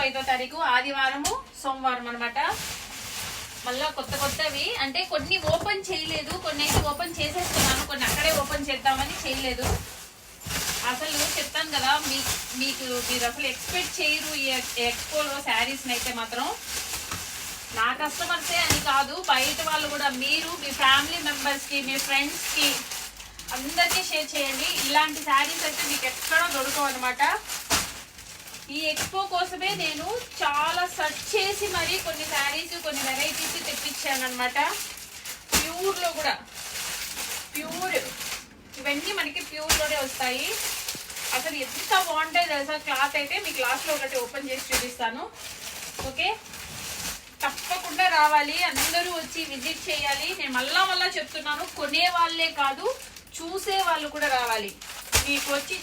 5వ తారీఖు ఆదివారము సోమవారం అనమాట. మళ్ళా కొత్తవి అంటే కొన్ని ఓపెన్ చేయలేదు, కొన్ని అయితే ఓపెన్ చేసేస్తున్నాను, కొన్ని అక్కడే ఓపెన్ చేద్దామని చేయలేదు. అసలు చెప్తాను కదా మీరు అసలు ఎక్స్పెక్ట్ చేయరు ఈ ఎక్స్పోలో శారీస్ అయితే మాత్రం. నా కస్టమర్సే అని కాదు, బయట వాళ్ళు కూడా మీరు మీ ఫ్యామిలీ మెంబర్స్కి మీ ఫ్రెండ్స్కి అందరికీ షేర్ చేయండి. ఇలాంటి శారీస్ అయితే మీకు ఎక్కడో దొరకవు అనమాట. ఈ ఎక్స్పో కోసమే నేను చాలా సెర్చ్ చేసి మరి కొన్ని శారీస్ కొన్ని వెరైటీస్ తెప్పించాను అనమాట. ప్యూర్లో కూడా ప్యూర్, ఇవన్నీ మనకి ప్యూర్లోనే వస్తాయి. అసలు ఎంత బాగుంటాయి తెలుసా క్లాత్ అయితే. మీకు లాస్ట్లో ఒకటి ఓపెన్ చేసి చూపిస్తాను. ఓకే, తప్పకుండా రావాలి, అందరూ వచ్చి విజిట్ చేయాలి. నేను మళ్ళా చెప్తున్నాను, కొనే వాళ్ళే కాదు చూసే వాళ్ళు కూడా రావాలి. మీకు వచ్చి